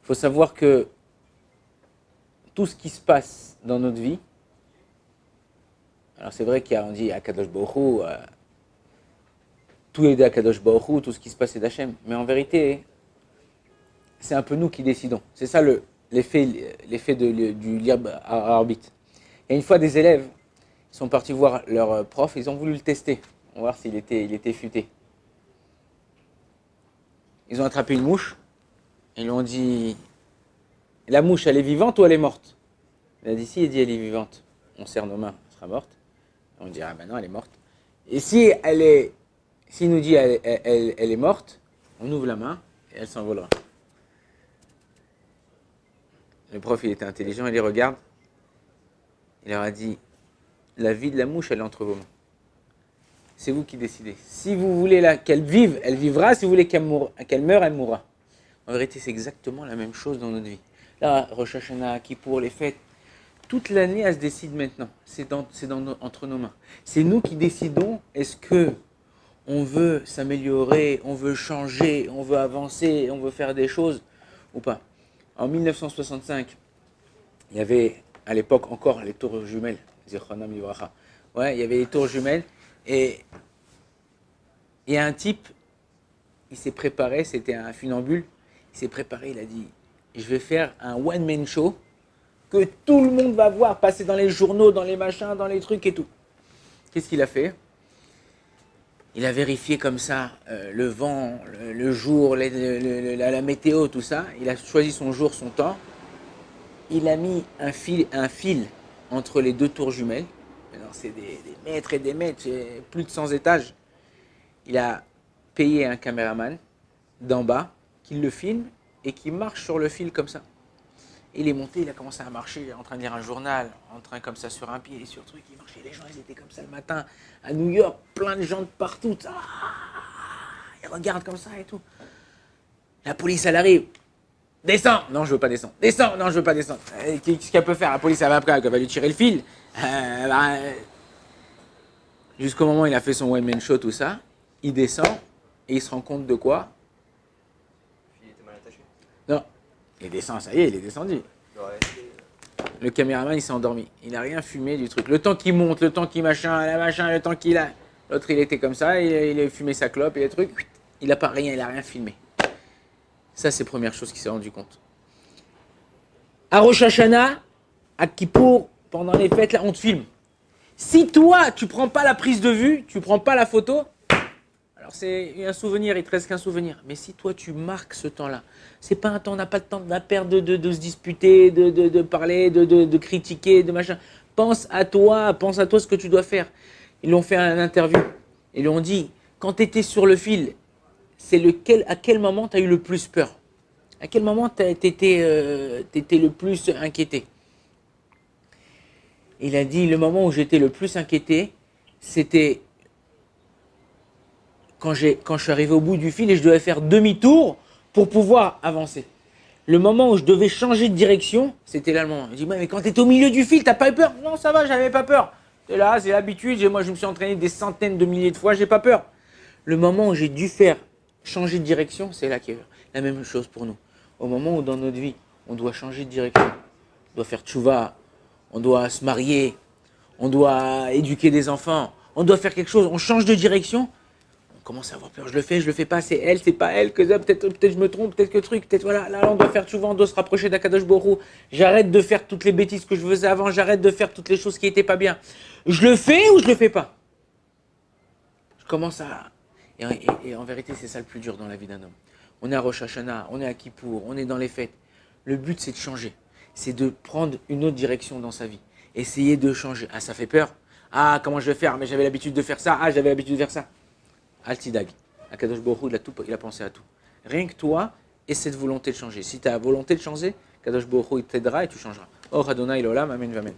faut savoir que tout ce qui se passe dans notre vie, alors c'est vrai qu'on dit Akadosh Baruch Hu, tout est d'Akadosh Baruch Hu, tout ce qui se passe est d'Hachem. Mais en vérité, c'est un peu nous qui décidons. C'est ça l'effet du libre arbitre. Et une fois, des élèves sont partis voir leur prof, ils ont voulu le tester. On va voir s'il était futé. Ils ont attrapé une mouche, et ils lui ont dit, la mouche, elle est vivante ou elle est morte? Il a dit, si, il dit, elle est vivante. On serre nos mains, elle sera morte. On dit, ah ben non, elle est morte. Et si s'il nous dit elle est morte, on ouvre la main et elle s'envolera. Le prof, il était intelligent, il les regarde. Il leur a dit, la vie de la mouche, elle est entre vos mains. C'est vous qui décidez. Si vous voulez qu'elle vive, elle vivra. Si vous voulez qu'elle meure, elle mourra. En vérité, c'est exactement la même chose dans notre vie. Là, Rosh Hashanah, Kippour, les fêtes, toute l'année, elle se décide maintenant. C'est entre nos mains. C'est nous qui décidons, est-ce que on veut s'améliorer, on veut changer, on veut avancer, on veut faire des choses ou pas. En 1965, il y avait à l'époque encore les tours jumelles. Zichronam Livracha. Ouais, il y avait les tours jumelles. Et il y a un type, il s'est préparé, c'était un funambule, il s'est préparé, il a dit, je vais faire un one-man show que tout le monde va voir, passer dans les journaux, dans les machins, dans les trucs et tout. Qu'est-ce qu'il a fait? Il a vérifié comme ça le vent, le jour, la météo, tout ça. Il a choisi son jour, son temps. Il a mis un fil entre les deux tours jumelles. Alors c'est des mètres et des mètres, c'est plus de 100 étages. Il a payé un caméraman d'en bas qui le filme et qui marche sur le fil comme ça. Il est monté, il a commencé à marcher, en train de lire un journal, en train comme ça sur un pied, sur truc, il marchait. Les gens, ils étaient comme ça le matin à New York, plein de gens de partout. Ils regardent comme ça et tout. La police, elle arrive. Descends! Non, je veux pas descendre. Descends! Non, je veux pas descendre. Qu'est-ce qu'elle peut faire? La police, elle va après, elle va lui tirer le fil. Jusqu'au moment où il a fait son one-man show, tout ça, il descend et il se rend compte de quoi? Il était mal attaché. Non, il descend, ça y est, il est descendu. Le caméraman, il s'est endormi. Il n'a rien fumé du truc. Le temps qu'il monte, le temps qu'il machin, le temps qu'il a. L'autre, il était comme ça, il a fumé sa clope et les trucs. Il n'a pas rien, il n'a rien filmé. Ça, c'est la première chose qu'il s'est rendu compte. À Rosh Hashanah, à Kippour, pendant les fêtes, là, on te filme. Si toi, tu prends pas la prise de vue, tu prends pas la photo, alors c'est un souvenir, il te reste qu'un souvenir. Mais si toi, tu marques ce temps-là, c'est pas un temps, on n'a pas de temps à perdre de se disputer, de parler, de critiquer, de machin. Pense à toi ce que tu dois faire. Ils l'ont fait une interview. Ils lui ont dit, quand tu étais sur le fil, à quel moment tu as eu le plus peur? À quel moment tu étais le plus inquiété? Il a dit, le moment où j'étais le plus inquiété, c'était quand je suis arrivé au bout du fil et je devais faire demi-tour pour pouvoir avancer. Le moment où je devais changer de direction, c'était là le moment. Il dit, mais quand tu étais au milieu du fil, t'as pas eu peur? Non, ça va, j'avais pas peur. C'est là, c'est l'habitude, moi je me suis entraîné des centaines de milliers de fois, j'ai pas peur. Le moment où j'ai dû changer de direction, c'est là qu'il y a la même chose pour nous. Au moment où dans notre vie, on doit changer de direction, on doit faire tchouva, on doit se marier, on doit éduquer des enfants, on doit faire quelque chose, on change de direction, on commence à avoir peur, je le fais pas, c'est elle, c'est pas elle, que ça, peut-être je me trompe, peut-être que truc, peut-être voilà, là on doit faire tchouva, on doit se rapprocher d'Akadosh Baruch Hu, j'arrête de faire toutes les bêtises que je faisais avant, j'arrête de faire toutes les choses qui étaient pas bien. Je le fais ou je le fais pas? Je commence à... Et en vérité, c'est ça le plus dur dans la vie d'un homme. On est à Rosh Hashanah, on est à Kippour, on est dans les fêtes. Le but, c'est de changer. C'est de prendre une autre direction dans sa vie. Essayer de changer. Ah, ça fait peur. Ah, comment je vais faire? Mais j'avais l'habitude de faire ça. Ah, j'avais l'habitude de faire ça. Altidag. Akadosh Baruch Hu, il a pensé à tout. Rien que toi, et cette volonté de changer. Si tu as la volonté de changer, Akadosh Baruch Hu, il t'aidera et tu changeras. Oh, Adonai, Olam, Amen, Amen.